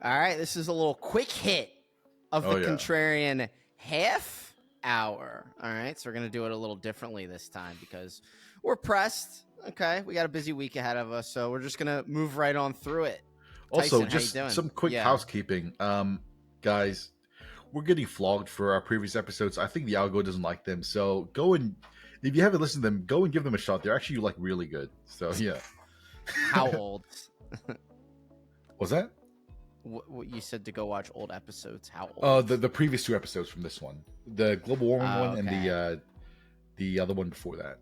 All right, this is a little quick hit of the Contrarian half hour. All right, so we're going to do it a little differently this time because we're pressed. Okay, we got a busy week ahead of us, so we're just going to move right on through it. Also, Tyson, just how you doing? some quick housekeeping. Guys, we're getting flogged for our previous episodes. I think the algo doesn't like them, so go and, if you haven't listened to them, go and give them a shot. They're actually like really good. So yeah. How old? What's that? What you said to go watch old episodes? How old? The previous two episodes from this one, the global warming one, and the other one before that.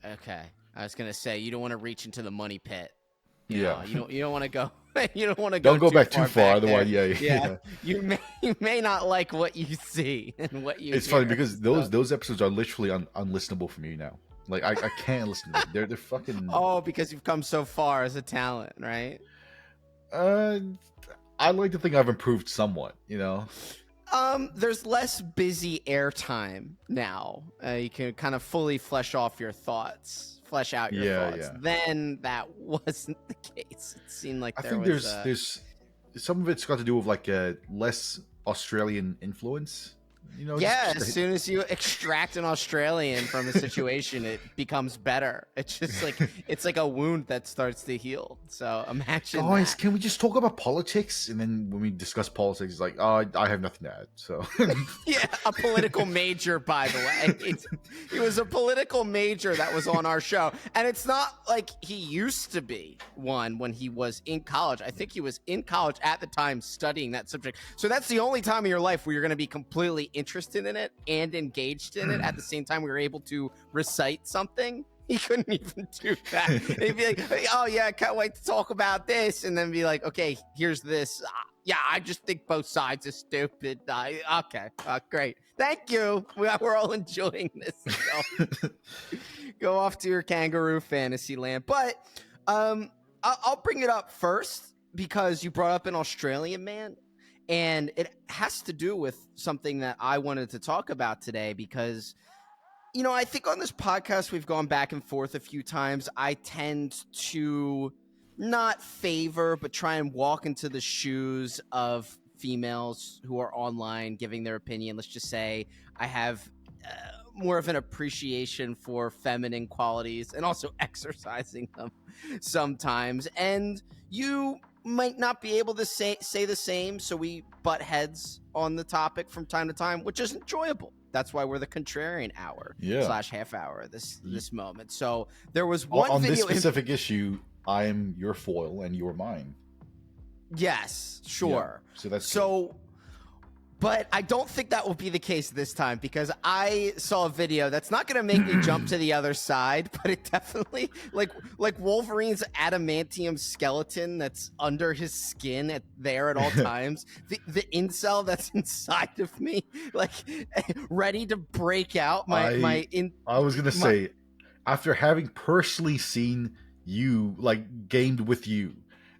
Okay, I was gonna say you don't want to reach into the money pit. You don't want to go. You don't want to go. Don't go back too far. Otherwise, yeah. You may not like what you see and what you. It's funny because those episodes are literally unlistenable for me now. Like I can't listen to them. They're fucking. Oh, because you've come so far as a talent, right? I like to think I've improved somewhat. There's less busy airtime now. You can kind of fully flesh out your thoughts. Then that wasn't the case. It seemed like there's some of it's got to do with like a less Australian influence. As soon as you extract an Australian from a situation, it becomes better. It's just like it's like a wound that starts to heal. So imagine, guys, can we just talk about politics? And then when we discuss politics, it's like, oh, I have nothing to add. So a political major, by the way. He was a political major that was on our show, and it's not like he used to be one when he was in college. I think he was in college at the time studying that subject. So that's the only time in your life where you're going to be completely interested in it and engaged in it at the same time. We were able to recite something. He couldn't even do that. He'd be like, oh yeah, I can't wait to talk about this, and then be like, okay, here's this. Yeah, I just think both sides are stupid. Okay, great, thank you. We're all enjoying this. So go off to your kangaroo fantasy land. But I'll bring it up first because you brought up an Australian man. And it has to do with something that I wanted to talk about today because, I think on this podcast, we've gone back and forth a few times. I tend to not favor, but try and walk into the shoes of females who are online giving their opinion. Let's just say I have more of an appreciation for feminine qualities and also exercising them sometimes. And you might not be able to say the same, so we butt heads on the topic from time to time, which is enjoyable. That's why we're the Contrarian hour / half hour this moment. So there was one on video this specific issue. I am your foil and you're mine. Yes, sure. Yeah, so that's good. But I don't think that will be the case this time because I saw a video that's not going to make me jump to the other side, but it definitely, like Wolverine's adamantium skeleton that's under his skin there at all times, the incel that's inside of me, like ready to break out. I was going to say, after having personally seen you, like, gamed with you,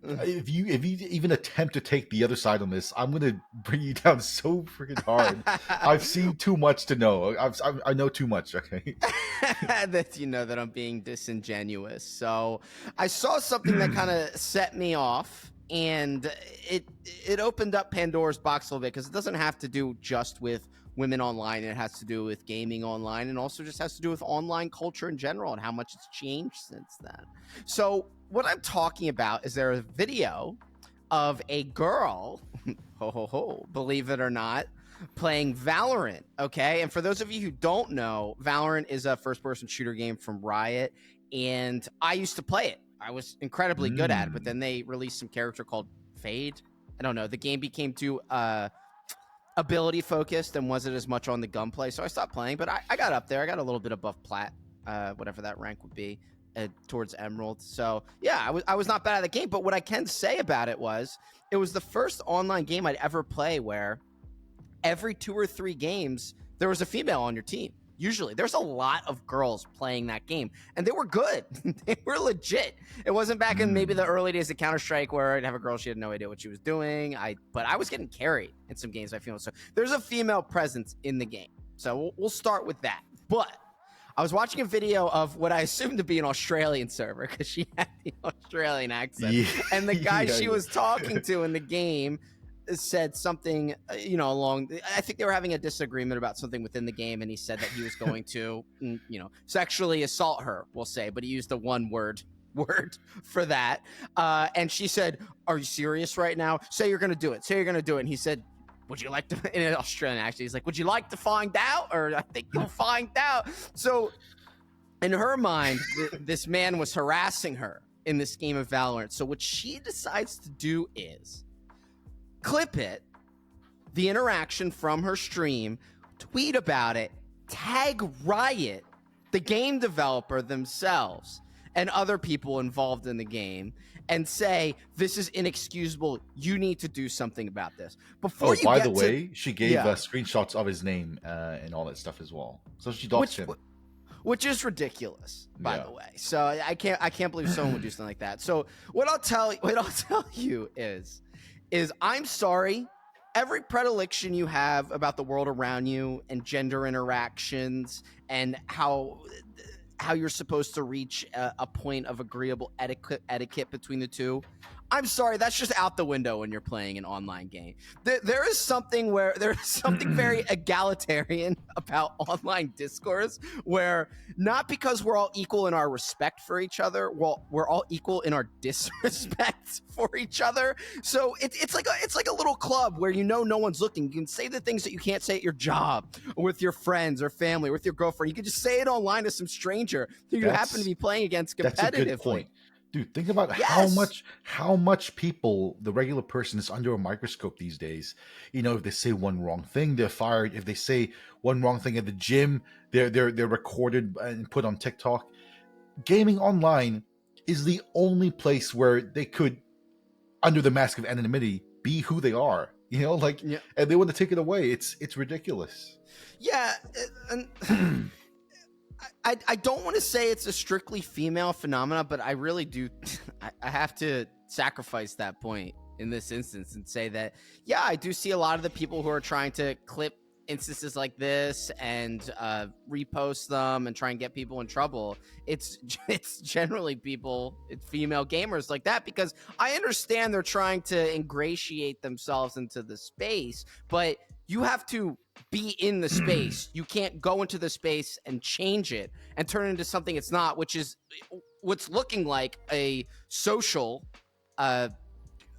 if you even attempt to take the other side on this, I'm gonna bring you down so freaking hard. I've seen too much to know. I know too much. Okay, that I'm being disingenuous. So I saw something that kind of set me off, and it opened up Pandora's box a little bit because it doesn't have to do just with women online. It has to do with gaming online, and also just has to do with online culture in general and how much it's changed since then. So what I'm talking about is there a video of a girl, believe it or not, playing Valorant, okay? And for those of you who don't know, Valorant is a first-person shooter game from Riot, and I used to play it. I was incredibly good at it, but then they released some character called Fade. I don't know. The game became too ability focused and wasn't as much on the gunplay, so I stopped playing, but I got up there. I got a little bit above plat, whatever that rank would be, towards emerald. So yeah, I was not bad at the game, but what I can say about it was the first online game I'd ever play where every 2 or 3 games there was a female on your team. Usually there's a lot of girls playing that game, and they were good. They were legit. It wasn't back in maybe the early days of Counter-Strike where I'd have a girl, she had no idea what she was doing. But I was getting carried in some games by females. So there's a female presence in the game. So we'll start with that. But I was watching a video of what I assumed to be an Australian server because she had the Australian accent. Yeah. And the guy Yeah, she yeah. was talking to in the game said something, along, I think they were having a disagreement about something within the game, and he said that he was going to, sexually assault her, we'll say, but he used the one word for that. And she said, "Are you serious right now? Say you're going to do it. Say you're going to do it." And he said, "Would you like to," in an Australian accent, he's like, "Would you like to find out?" Or, "I think you'll find out." So in her mind, this man was harassing her in this game of Valorant. So what she decides to do is clip it, the interaction from her stream, tweet about it, tag Riot, the game developer themselves, and other people involved in the game, and say, "This is inexcusable. You need to do something about this." Before you by get the to, way, she gave screenshots of his name and all that stuff as well. So she doxed him. which is ridiculous, by the way. So I can't believe someone would do something like that. So what I'll tell you is I'm sorry. Every predilection you have about the world around you and gender interactions and how you're supposed to reach a point of agreeable etiquette between the two, I'm sorry, that's just out the window when you're playing an online game. There is something very egalitarian about online discourse, where not because we're all equal in our respect for each other, we're all equal in our disrespect for each other. So it's like a little club where no one's looking. You can say the things that you can't say at your job or with your friends or family, or with your girlfriend. You can just say it online to some stranger who you happen to be playing against competitively. That's a good point. Dude, think about how much people, the regular person, is under a microscope these days. If they say one wrong thing, they're fired. If they say one wrong thing at the gym, they're recorded and put on TikTok. Gaming online is the only place where they could, under the mask of anonymity, be who they are. And they want to take it away. It's ridiculous. Yeah, and I don't want to say it's a strictly female phenomena, but I really do. I have to sacrifice that point in this instance and say that, I do see a lot of the people who are trying to clip instances like this and repost them and try and get people in trouble. It's generally it's female gamers like that, because I understand they're trying to ingratiate themselves into the space, but you have to be in the space. You can't go into the space and change it and turn it into something it's not, which is what's looking like a social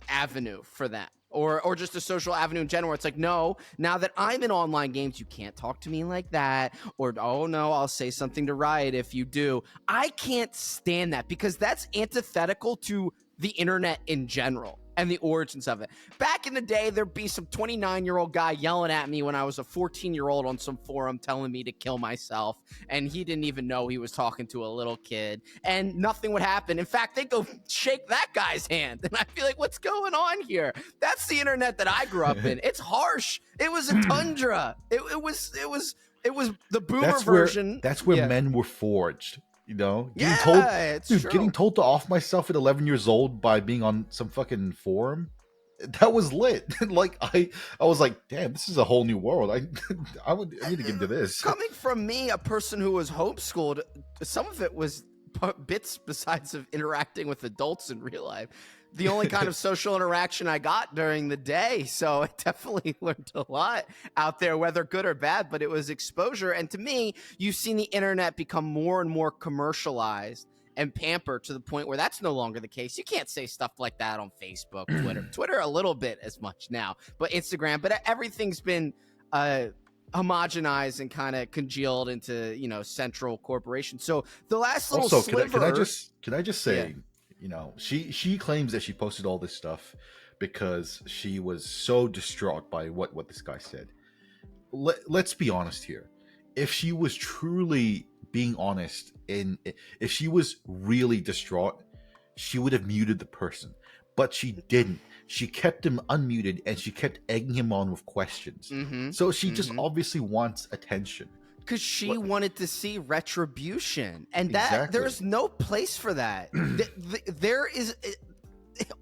avenue for them, or just a social avenue in general. It's like, no, now that I'm in online games, you can't talk to me like that, or, oh no, I'll say something to Riot if you do. I can't stand that, because that's antithetical to the internet in general and the origins of it. Back in the day, there'd be some 29-year-old guy yelling at me when I was a 14-year-old on some forum telling me to kill myself, and he didn't even know he was talking to a little kid, and nothing would happen. In fact, they'd go shake that guy's hand, and I'd be like, what's going on here? That's the internet that I grew up in. It's harsh. It was a tundra. It was the boomer version. That's where men were forged. Getting told to off myself at 11 years old by being on some fucking forum, that was lit. I was like, damn, this is a whole new world. I need to get into this. Coming from me, a person who was homeschooled, some of it was bits besides of interacting with adults in real life. The only kind of social interaction I got during the day. So I definitely learned a lot out there, whether good or bad, but it was exposure. And to me, you've seen the internet become more and more commercialized and pampered to the point where that's no longer the case. You can't say stuff like that on Facebook, Twitter a little bit as much now, but Instagram, but everything's been homogenized and kind of congealed into, central corporations. So the last little sliver. Can I just say, she claims that she posted all this stuff because she was so distraught by what this guy said. Let's be honest here. If she was truly being honest, if she was really distraught, she would have muted the person. But she didn't. She kept him unmuted, and she kept egging him on with questions. So she just obviously wants attention. Because she wanted to see retribution, and that there is no place for that. There is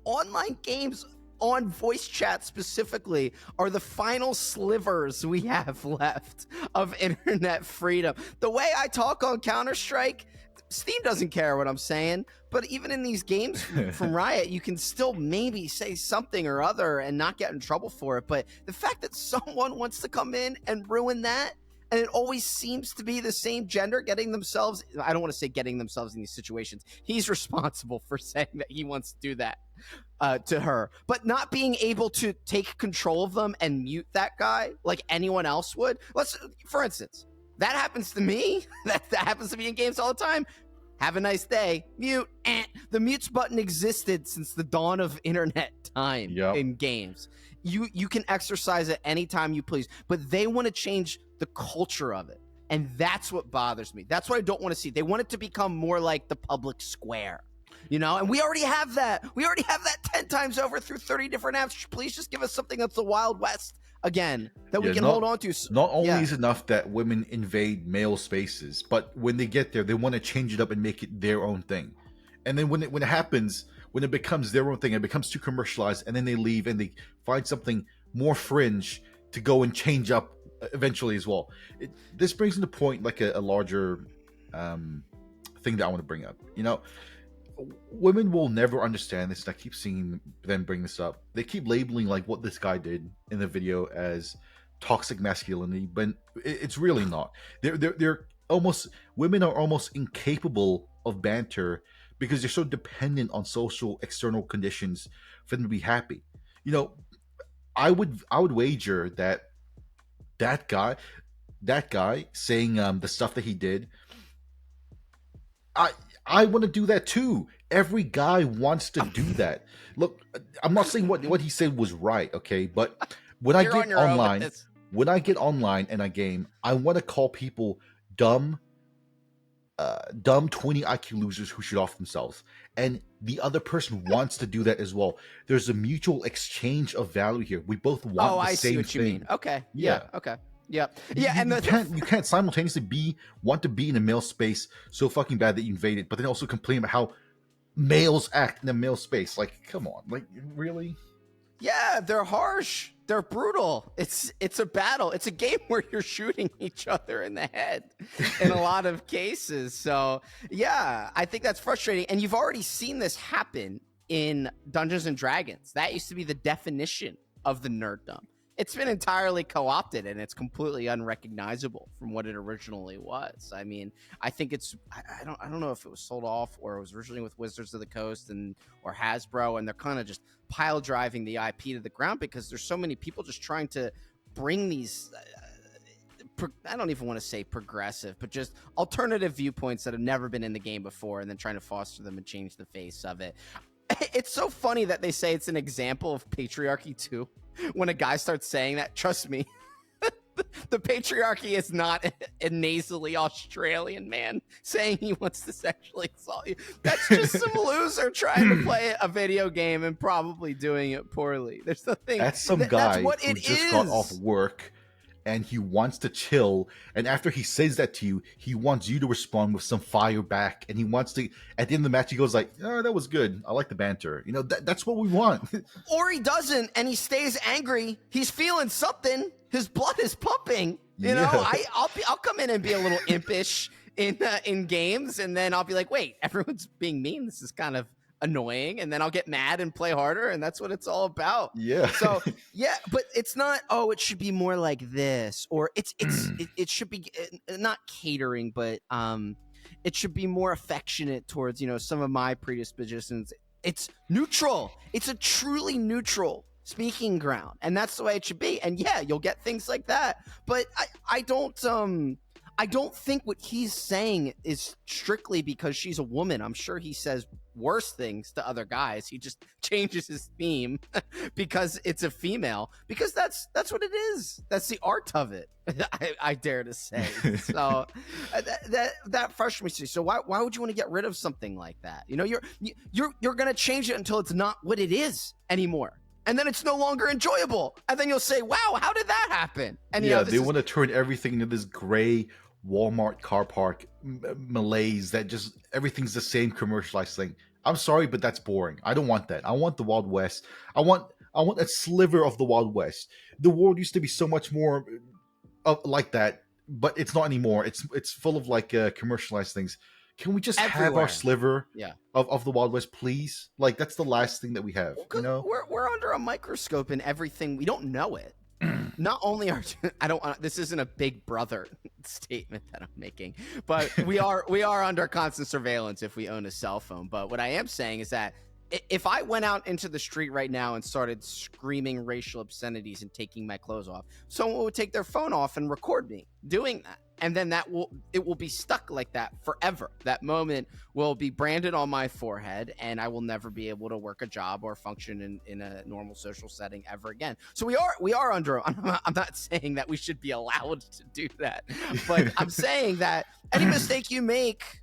online games on voice chat specifically are the final slivers we have left of internet freedom. The way I talk on Counter-Strike, Steam doesn't care what I'm saying, but even in these games from Riot, you can still maybe say something or other and not get in trouble for it. But the fact that someone wants to come in and ruin that, and it always seems to be the same gender getting themselves, I don't want to say getting themselves in these situations. He's responsible for saying that he wants to do that to her, but not being able to take control of them and mute that guy like anyone else would. For instance, that happens to me. That happens to me in games all the time. Have a nice day. Mute. The mutes button existed since the dawn of internet time in games. You can exercise it anytime you please, but they want to change the culture of it. And that's what bothers me. That's what I don't want to see. They want it to become more like the public square, you know? And we already have that. We already have that 10 times over through 30 different apps. Please just give us something that's the Wild West again that we can hold on to. Not only is it enough that women invade male spaces, but when they get there, they want to change it up and make it their own thing. And then when it happens, when it becomes their own thing, it becomes too commercialized, and then they leave and they find something more fringe to go and change up eventually as well. This brings into point like a larger thing that I want to bring up. You know, women will never understand this, and I keep seeing them bring this up. They keep labeling like what this guy did in the video as toxic masculinity, but it's really not. They're almost, women are almost incapable of banter because they're so dependent on social external conditions for them to be happy. You know, I would wager that guy saying the stuff that he did, I want to do that too. Every guy wants to do that. Look, I'm not saying what he said was right, okay? But when I get online and I game, I want to call people dumb 20 IQ losers who should off themselves. And the other person wants to do that as well. There's a mutual exchange of value here. We both want the same thing. Oh, I see what you mean. Okay. Yeah. Okay. Yeah. You can't simultaneously want to be in a male space so fucking bad that you invade it, but then also complain about how males act in a male space. Like, come on, like, really? Yeah, they're harsh. They're brutal. It's a battle. It's a game where you're shooting each other in the head in a lot of cases. So yeah, I think that's frustrating. And you've already seen this happen in Dungeons and Dragons. That used to be the definition of the nerddom. It's been entirely co-opted, and it's completely unrecognizable from what it originally was. I mean, I think I don't know if it was sold off or it was originally with Wizards of the Coast or Hasbro, and they're kind of just pile driving the IP to the ground because there's so many people just trying to bring these I don't even want to say progressive, but just alternative viewpoints that have never been in the game before, and then trying to foster them and change the face of it. It's so funny that they say it's an example of patriarchy too. When a guy starts saying that, trust me, the patriarchy is not a nasally Australian man saying he wants to sexually assault you. That's just some loser trying to play a video game and probably doing it poorly. There's nothing. That's some guy who just got off work and he wants to chill, and after he says that to you, he wants you to respond with some fire back, and he wants to, at the end of the match, he goes like, oh, that was good, I like the banter. You know, that's what we want. Or he doesn't, and he stays angry. He's feeling something. His blood is pumping. You know, I'll come in and be a little impish in games, and then I'll be like, wait, everyone's being mean. This is kind of annoying, and then I'll get mad and play harder, and that's what it's all about. Yeah. So yeah, but it's not, oh, it should be more like this, or it should be not catering, but it should be more affectionate towards, you know, some of my predispositions. It's neutral. It's a truly neutral speaking ground, and that's the way it should be. And yeah, you'll get things like that, but I don't think what he's saying is strictly because she's a woman. I'm sure he says worse things to other guys. He just changes his theme because it's a female, because that's what it is. That's the art of it. I dare to say. So that frustrates me. So why would you want to get rid of something like that? You know, you're going to change it until it's not what it is anymore. And then it's no longer enjoyable. And then you'll say, wow, how did that happen? And yeah, they want to turn everything into this gray Walmart car park malaise that just everything's the same commercialized thing. I'm sorry, but that's boring. I don't want that. I want the Wild West. I want I want a sliver of the Wild West. The world used to be so much more like that, but it's not anymore. It's full of like commercialized things. Can we just have our Everywhere. sliver Yeah. of the Wild West, please? Like that's the last thing that we have, Well, you 'cause know? we're under a microscope in everything. We don't know it. Not only are I don't want this isn't a Big Brother statement that I'm making, but we are under constant surveillance if we own a cell phone. But what I am saying is that if I went out into the street right now and started screaming racial obscenities and taking my clothes off, someone would take their phone off and record me doing that. And then it will be stuck like that forever. That moment will be branded on my forehead, and I will never be able to work a job or function in a normal social setting ever again. So we are under. I'm not saying that we should be allowed to do that, but I'm saying that any mistake you make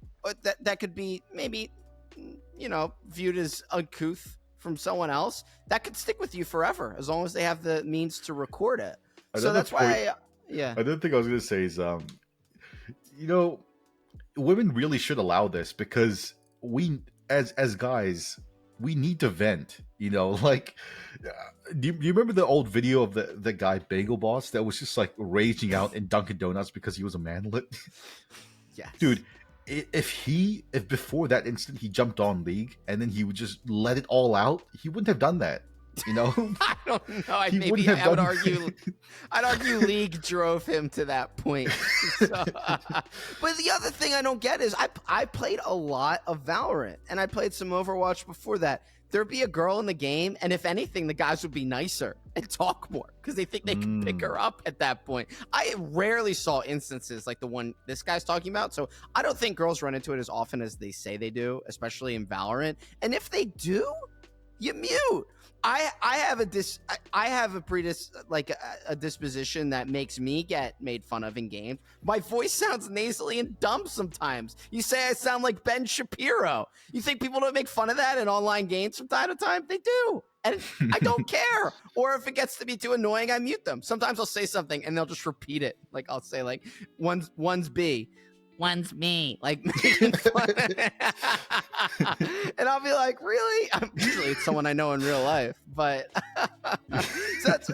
that could be maybe viewed as uncouth from someone else, that could stick with you forever as long as they have the means to record it. So that's why Another thing I was going to say is, women really should allow this because we, as guys, we need to vent. Like, do you remember the old video of the guy Bagel Boss that was just like raging out in Dunkin' Donuts because he was a manlet? Yes. Dude, if before that instant he jumped on League and then he would just let it all out, he wouldn't have done that. I don't know. I'd argue League drove him to that point. So, but the other thing I don't get is I played a lot of Valorant and I played some Overwatch before that. There'd be a girl in the game, and if anything, the guys would be nicer and talk more because they think they can pick her up at that point. I rarely saw instances like the one this guy's talking about, so I don't think girls run into it as often as they say they do, especially in Valorant. And if they do, you mute. I have a disposition that makes me get made fun of in games. My voice sounds nasally and dumb sometimes. You say I sound like Ben Shapiro. You think people don't make fun of that in online games from time to time? They do. And I don't care. Or if it gets to be too annoying, I mute them. Sometimes I'll say something and they'll just repeat it. Like I'll say like one's B. One's me, like making fun. And I'll be like, really? Usually it's someone I know in real life, but that's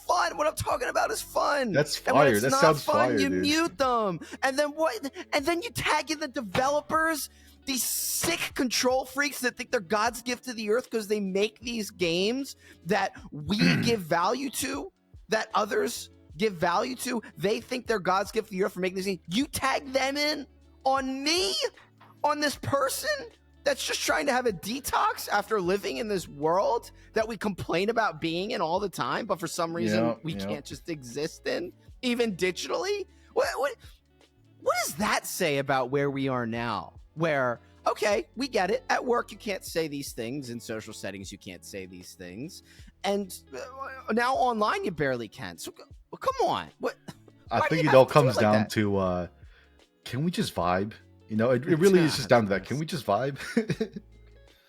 fun. What I'm talking about is fun. That's fire. That sounds fire, you dude. mute them, and then what? And then you tag in the developers, these sick control freaks that think they're God's gift to the earth because they make these games that we give value to, that others give value to. They think they're God's gift to the earth for making this game. You tag them in on me, on this person that's just trying to have a detox after living in this world that we complain about being in all the time, but for some reason we can't just exist in, even digitally. What does that say about where we are now? Where, okay, we get it. At work, you can't say these things. In social settings, you can't say these things. And now online, you barely can. So come on. I think it all comes down to, can we just vibe? It really is just down to that. Can we just vibe?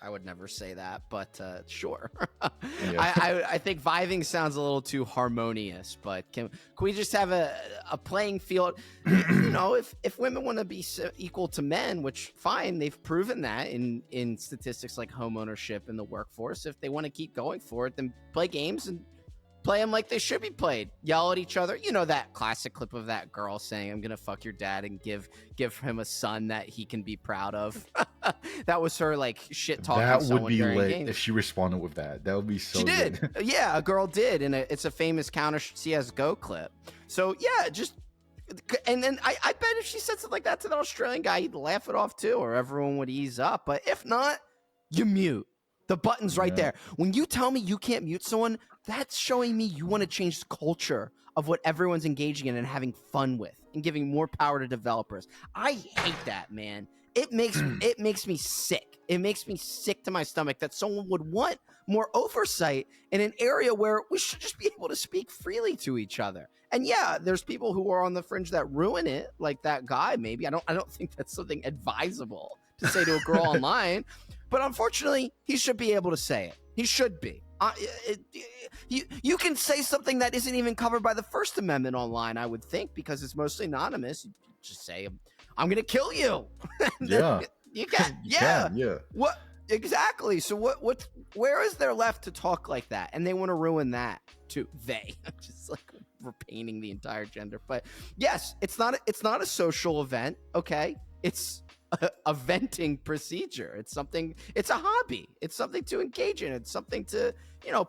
I would never say that, but sure. I think vibing sounds a little too harmonious, but can we just have a playing field? If women want to be equal to men, which fine, they've proven that in statistics like home ownership in the workforce. If they want to keep going for it, then play games and play them like they should be played. Yell at each other. That classic clip of that girl saying, "I'm gonna fuck your dad and give him a son that he can be proud of." That was her like shit talking. That would be lit games. if she responded with that. That would be so. She did. Yeah, a girl did, and it's a famous counter CS:GO clip. So yeah, and then I bet if she said something like that to the Australian guy, he'd laugh it off too, or everyone would ease up. But if not, you mute. The button's right there. When you tell me you can't mute someone, that's showing me you want to change the culture of what everyone's engaging in and having fun with and giving more power to developers. I hate that, man. It makes me sick. It makes me sick to my stomach that someone would want more oversight in an area where we should just be able to speak freely to each other. And yeah, there's people who are on the fringe that ruin it, like that guy maybe. I don't think that's something advisable to say to a girl online. But unfortunately, he should be able to say it. He should be. You can say something that isn't even covered by the First Amendment online, I would think, because it's mostly anonymous. You just say, "I'm going to kill you." Yeah. You can. Yeah. What? Exactly. So where is there left to talk like that? And they want to ruin that too. They just like we're painting the entire gender. But yes, it's not a social event. Okay, it's a venting procedure. It's something. It's a hobby. It's something to engage in. It's something to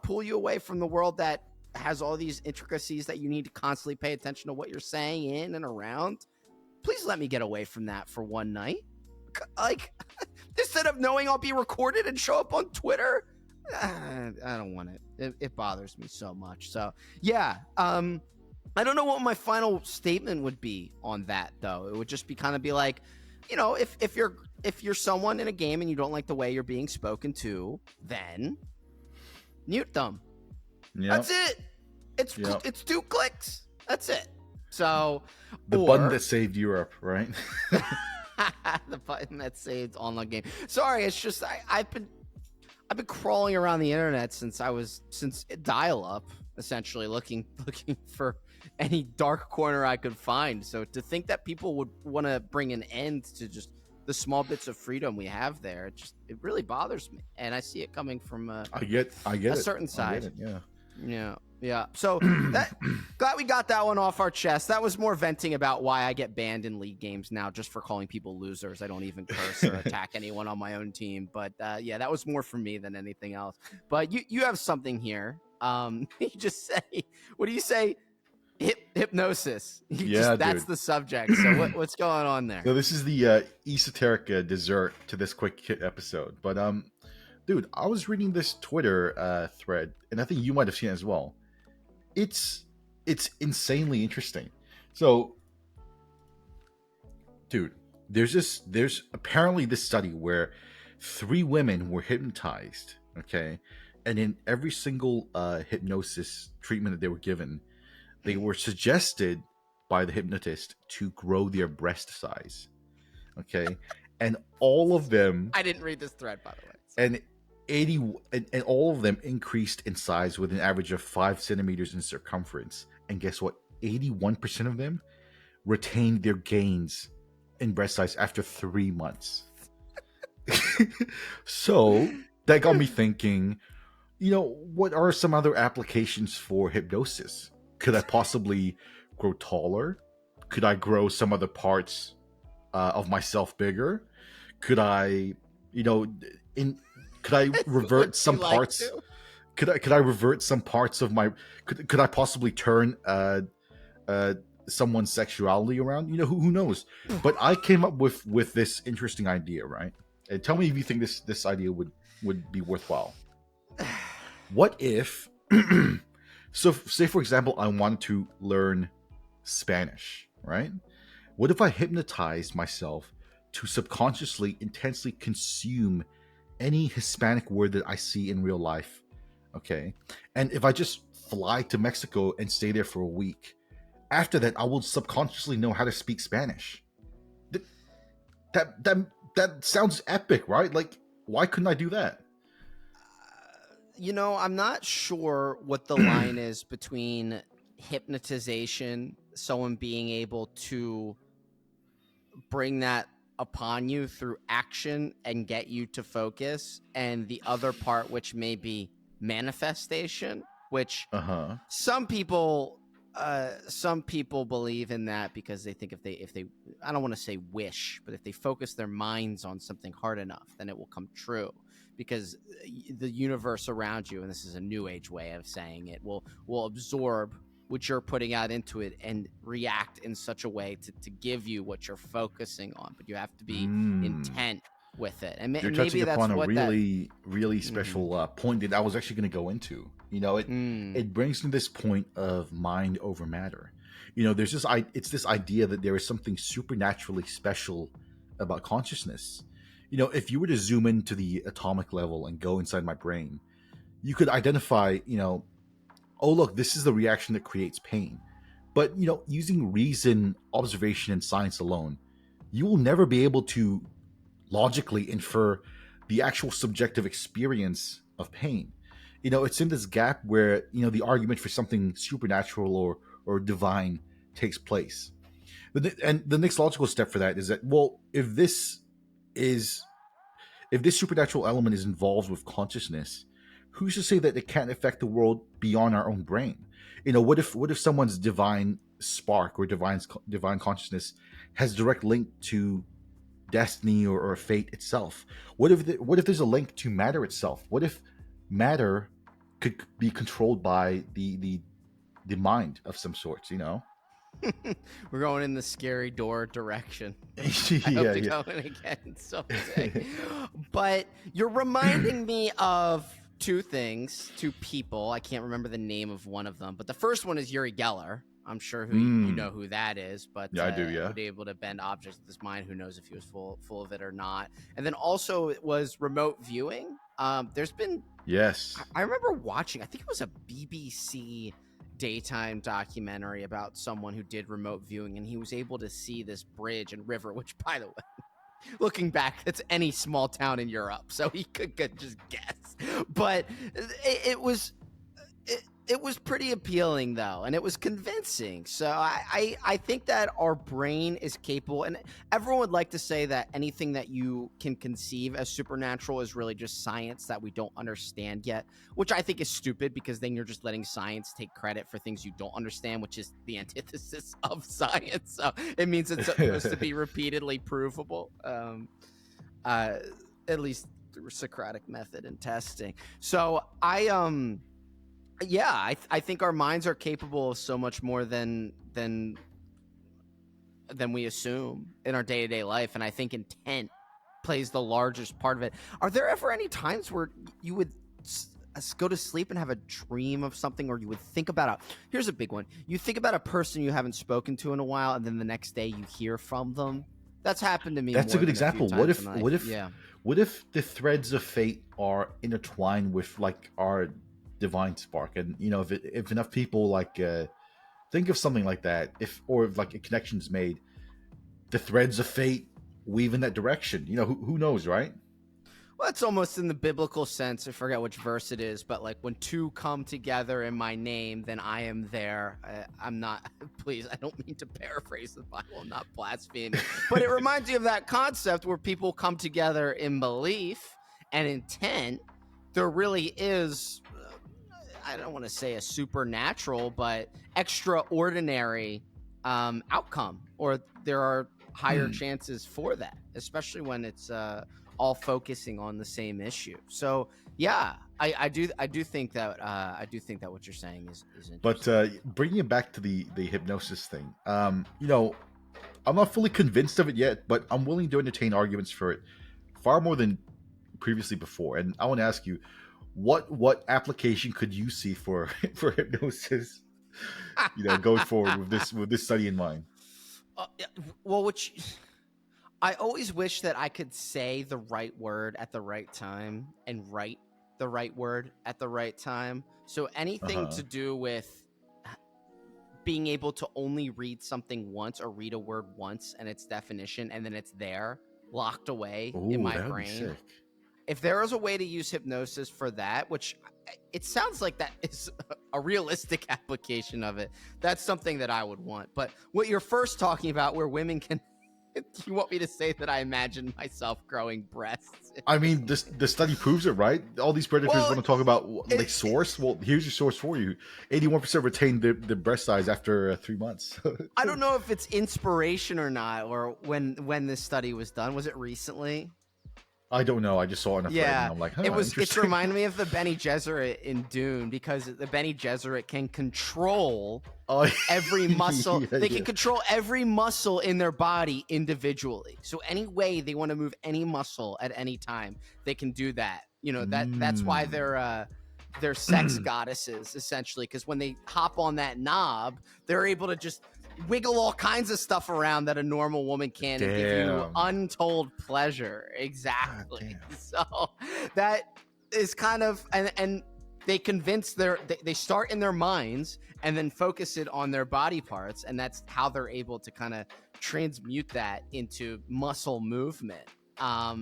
pull you away from the world that has all these intricacies that you need to constantly pay attention to what you're saying in and around. Please let me get away from that for one night. Like, instead of knowing I'll be recorded and show up on Twitter, I don't want it. It bothers me so much. So yeah, I don't know what my final statement would be on that though. It would just be kind of be like, if you're someone in a game and you don't like the way you're being spoken to, then mute them. Yep. That's it. It's 2 clicks. That's it. So the button that saved Europe, right? The button that saved online game. Sorry, it's just I've been crawling around the internet since dial-up, essentially looking for any dark corner I could find. So to think that people would want to bring an end to just the small bits of freedom we have there, it really bothers me, and I see it coming from I get a certain side. I get it, Yeah. So glad we got that one off our chest. That was more venting about why I get banned in league games now just for calling people losers. I don't even curse or attack anyone on my own team. But yeah, that was more for me than anything else. But you have something here. You just say, what do you say? Hypnosis. That's the subject. So what's going on there? So this is the esoteric dessert to this quick hit episode. But dude, I was reading this Twitter thread, and I think you might have seen it as well. It's insanely interesting. So, dude, there's apparently this study where 3 women were hypnotized, okay? And in every single hypnosis treatment that they were given, they were suggested by the hypnotist to grow their breast size, okay? And all of them... I didn't read this thread, by the way. And and all of them increased in size with an average of 5 centimeters in circumference. And guess what? 81% of them retained their gains in breast size after 3 months. So that got me thinking, what are some other applications for hypnosis? Could I possibly grow taller? Could I grow some other parts of myself bigger? Could I, could I revert some parts? Could I revert some parts of my? Could I possibly turn someone's sexuality around? Who knows? But I came up with this interesting idea, right? And tell me if you think this idea would be worthwhile. What if? So, say for example, I wanted to learn Spanish, right? What if I hypnotized myself to subconsciously, intensely consume any Hispanic word that I see in real life, okay? And if I just fly to Mexico and stay there for a week, after that, I will subconsciously know how to speak Spanish. That sounds epic, right? Like, why couldn't I do that? I'm not sure what the line is between hypnotization, someone being able to bring that upon you through action and get you to focus, and the other part, which may be manifestation, which some people believe in that because they think if they I don't want to say wish, but if they focus their minds on something hard enough, then it will come true, because the universe around you, and this is a new age way of saying it, will absorb what you're putting out into it and react in such a way to give you what you're focusing on. But you have to be intent with it. And you're maybe touching that's upon a what really special point that I was actually going to go into. It brings me this point of mind over matter. There's this idea that there is something supernaturally special about consciousness. If you were to zoom into the atomic level and go inside my brain, you could identify, oh, look, this is the reaction that creates pain. But, using reason, observation, and science alone, you will never be able to logically infer the actual subjective experience of pain. It's in this gap where, the argument for something supernatural or divine takes place. And the next logical step for that is that, well, if if this supernatural element is involved with consciousness, who's to say that it can't affect the world beyond our own brain? What if someone's divine spark or divine consciousness has direct link to destiny or fate itself? What if there's a link to matter itself? What if matter could be controlled by the mind of some sorts? We're going in the scary door direction. I Yeah, hope to yeah. go in again someday. But you're reminding me of two people. I can't remember the name of one of them, but the first one is Uri Geller. I'm sure you know who that is, but Yeah, I do, yeah. would be able to bend objects with his mind. Who knows if he was full of it or not? And then also it was remote viewing. There's been Yes. I remember watching. I think it was a BBC daytime documentary about someone who did remote viewing, and he was able to see this bridge and river. Which, by the way, looking back, it's any small town in Europe, so he could just guess. But it was pretty appealing, though, and it was convincing. So I think that our brain is capable, and everyone would like to say that anything that you can conceive as supernatural is really just science that we don't understand yet, which I think is stupid, because then you're just letting science take credit for things you don't understand, which is the antithesis of science. So it means it's supposed to be repeatedly provable, at least through Socratic method and testing. So yeah, I think our minds are capable of so much more than we assume in our day-to-day life, and I think intent plays the largest part of it. Are there ever any times where you would go to sleep and have a dream of something, or you would think about here's a big one. You think about a person you haven't spoken to in a while, and then the next day you hear from them? That's happened to me. That's a good example. What if the threads of fate are intertwined with like our divine spark, and if enough people think of something like that, if like a connection's made, the threads of fate weave in that direction. Who knows, right? Well, it's almost in the biblical sense. I forget which verse it is, but like when two come together in my name, then I am there. I'm not, please, I don't mean to paraphrase the Bible. I'm not blaspheming. But it reminds me of that concept where people come together in belief and intent. There really is, I don't want to say a supernatural, but extraordinary outcome, or there are higher chances for that, especially when it's all focusing on the same issue. So yeah, I do think that what you're saying is interesting. But bringing it back to the hypnosis thing, I'm not fully convinced of it yet, but I'm willing to entertain arguments for it far more than previously before. And I want to ask you, what application could you see for hypnosis? Going forward with this study in mind. Well, I always wish that I could say the right word at the right time and write the right word at the right time. So anything to do with being able to only read something once, or read a word once and its definition, and then it's there locked away in my brain. If there is a way to use hypnosis for that, which it sounds like that is a realistic application of it, that's something that I would want. But what you're first talking about, where women can, you want me to say that I imagine myself growing breasts? I mean, the study proves it, right? All these predators want to talk about source. Well, here's your source for you. 81% retained the breast size after 3 months. I don't know if it's inspiration or not, or when this study was done. Was it recently? I don't know. I just saw it in a thread, and I'm like, It's reminded me of the Bene Gesserit in Dune, because the Bene Gesserit can control every muscle. They can control every muscle in their body individually. So any way they want to move any muscle at any time, they can do that. That's why they're sex goddesses, essentially, because when they hop on that knob, they're able to just wiggle all kinds of stuff around that a normal woman can, and give you untold pleasure. Exactly. So that is kind of, and they convince they start in their minds and then focus it on their body parts, and that's how they're able to kind of transmute that into muscle movement.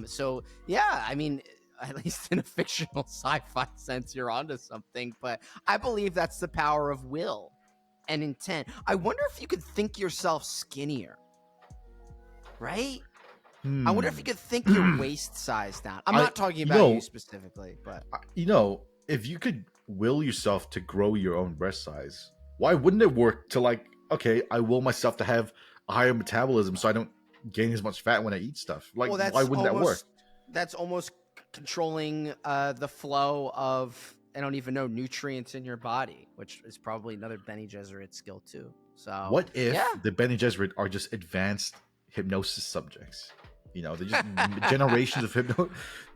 So yeah, I mean, at least in a fictional sci-fi sense, you're onto something, but I believe that's the power of will and intent. I wonder if you could think yourself skinnier, right? I wonder if you could think your waist size down. I'm not talking you about know- you specifically, but if you could will yourself to grow your own breast size, why wouldn't it work to like, okay, I will myself to have a higher metabolism so I don't gain as much fat when I eat stuff? Like, well, why wouldn't that work? That's almost controlling the flow of, I don't even know, nutrients in your body, which is probably another Bene Gesserit skill too. So What if the Bene Gesserit are just advanced hypnosis subjects? You know, they're just generations of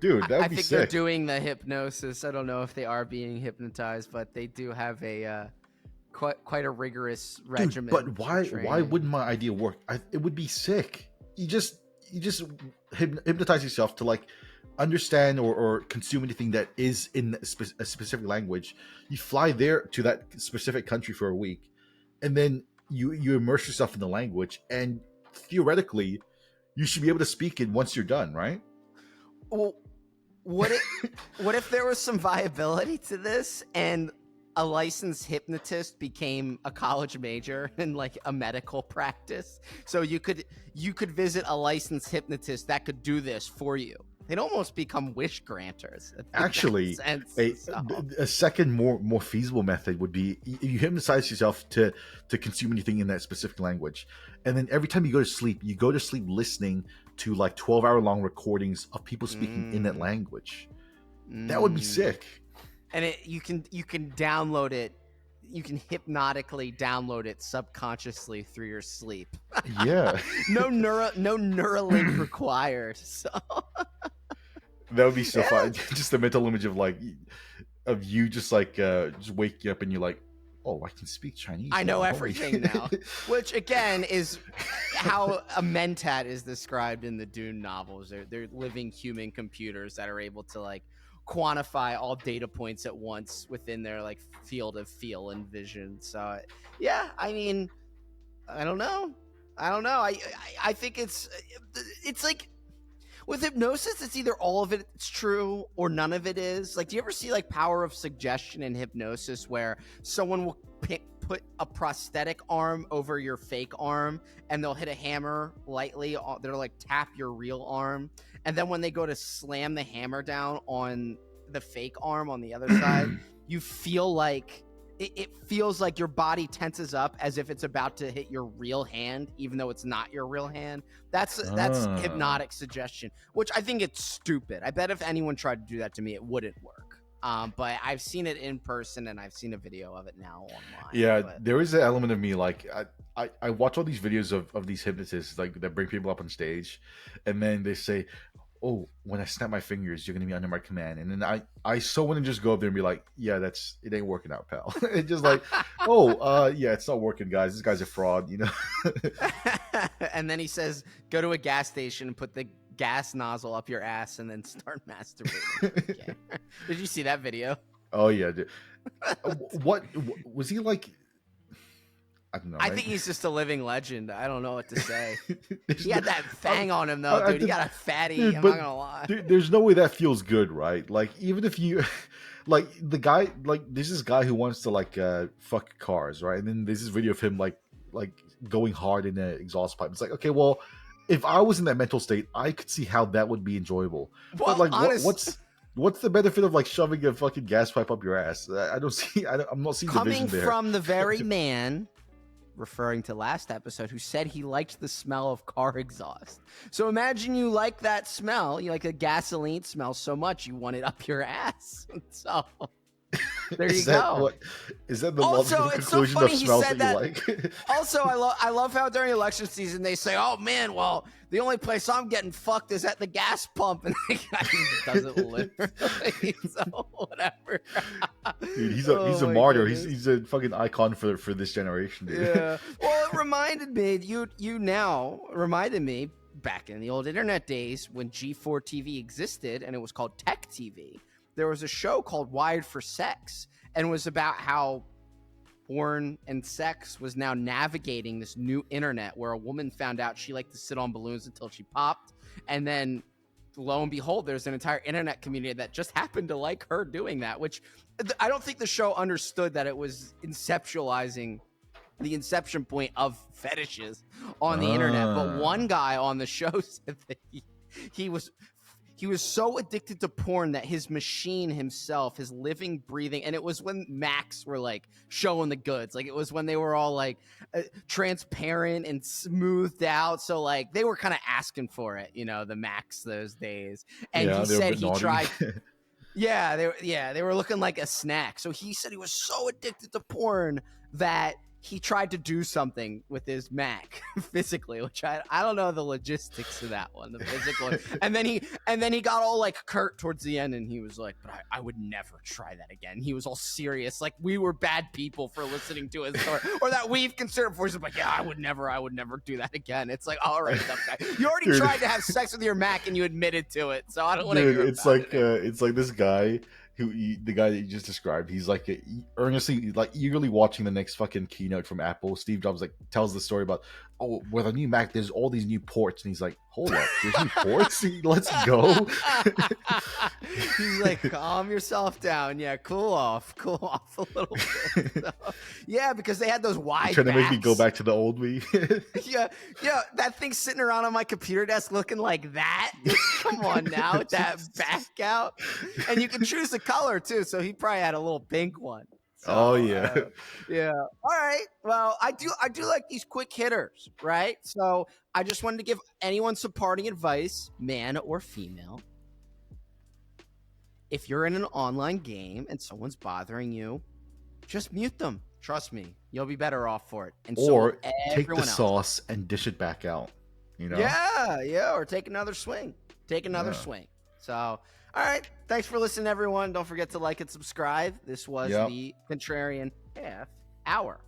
Dude, that would be think sick. they're doing the hypnosis. I don't know if they are being hypnotized, but they do have a quite a rigorous regimen. But why wouldn't my idea work? It would be sick. You just hypnotize yourself to like understand or consume anything that is in a specific language. You fly there to that specific country for a week, and then you immerse yourself in the language, and theoretically you should be able to speak it once you're done, right? Well, what if there was some viability to this and a licensed hypnotist became a college major in like a medical practice? So you could visit a licensed hypnotist that could do this for you. They'd almost become wish granters. Actually, a second more feasible method would be you hypnotize yourself to consume anything in that specific language, and then every time you go to sleep listening to like 12-hour long recordings of people speaking in that language. That would be sick. And you can download it. You can hypnotically download it subconsciously through your sleep. Yeah. no Neuralink required. So that would be so fun. Just the mental image of you just waking up and you're like, oh, I can speak Chinese. I know everything now. Which again is how a mentat is described in the Dune novels. They're living human computers that are able to like quantify all data points at once within their like field of feel and vision. So yeah, I mean, I don't know. I think it's like with hypnosis, it's either all of it's true or none of it is. Like, do you ever see like Power of Suggestion in hypnosis where someone will put a prosthetic arm over your fake arm and they'll hit a hammer lightly, they'll like tap your real arm, and then when they go to slam the hammer down on the fake arm on the other side, you feel like it feels like your body tenses up as if it's about to hit your real hand, even though it's not your real hand. That's hypnotic suggestion, which I think it's stupid. I bet if anyone tried to do that to me, it wouldn't work. But I've seen it in person and I've seen a video of it now online. Yeah, there is an element of me like I watch all these videos of these hypnotists like that bring people up on stage, and then they say, oh, when I snap my fingers, you're gonna be under my command. And then I so want to just go up there and be like, yeah, it ain't working out, pal. It's just like, yeah, it's not working, guys. This guy's a fraud, you know. And then he says, go to a gas station and put the gas nozzle up your ass and then start masturbating. Okay. Did you see that video? Oh yeah, dude. What was he like? I don't know. I think he's just a living legend. I don't know what to say. He had that fang on him, though, dude. He got a fatty. Dude, I'm not gonna lie. Dude, there's no way that feels good, right? Like, even if you, like, the guy, like, there's this guy who wants to like fuck cars, right? And then there's this video of him like going hard in the exhaust pipe. It's like, okay, well, if I was in that mental state, I could see how that would be enjoyable. Well, but like, what's the benefit of like shoving a fucking gas pipe up your ass? I don't see. I'm not seeing the vision there. Coming from the very man, referring to last episode, who said he liked the smell of car exhaust. So imagine you like that smell. You like the gasoline smell so much you want it up your ass. So there you go. Is that the logical conclusion of smells that you like? Also, I love how during election season they say, oh man, well, the only place I'm getting fucked is at the gas pump, and the guy doesn't literally. So whatever. Dude, he's a martyr. He's a fucking icon for this generation, dude. Yeah. Well, it reminded me, you now reminded me back in the old internet days when G4 TV existed and it was called Tech TV. There was a show called Wired for Sex, and it was about how porn and sex was now navigating this new internet where a woman found out she liked to sit on balloons until she popped. And then lo and behold, there's an entire internet community that just happened to like her doing that, which I don't think the show understood that it was conceptualizing the inception point of fetishes on the internet. But one guy on the show said that he was so addicted to porn that his machine himself, his living, breathing, and it was when Macs were like showing the goods. Like it was when they were all like transparent and smoothed out. So like they were kind of asking for it, you know, the Macs those days. And he said he tried. They were looking like a snack. So he said he was so addicted to porn that he tried to do something with his Mac physically, which I don't know the logistics of that one, the physical. and then he got all like curt towards the end, and he was like, "But I would never try that again." He was all serious, like we were bad people for listening to his story, or that we've considered for. He's like, "Yeah, I would never do that again." It's like, all right, tough guy. You already tried to have sex with your Mac, and you admitted to it, so I don't want to hear it's about like it's like this guy. The guy that you just described, he's like earnestly, like eagerly watching the next fucking keynote from Apple. Steve Jobs like tells the story about, oh, with a new Mac, there's all these new ports, and he's like, hold up, there's new ports? Let's go. He's like, calm yourself down. Yeah, cool off a little bit. So, yeah, because they had those wide. Trying to make me go back to the old me. yeah, that thing's sitting around on my computer desk looking like that. Come on now, with that back out, and you can choose the color too. So he probably had a little pink one. So, oh yeah. Yeah. All right. Well, I do like these quick hitters, right? So I just wanted to give anyone some parting advice, man or female. If you're in an online game and someone's bothering you, just mute them. Trust me, you'll be better off for it. And or so take the sauce and dish it back out. You know? Yeah. Or take another swing. Swing. So, all right. Thanks for listening, everyone. Don't forget to like and subscribe. This was the Contrarian Half Hour.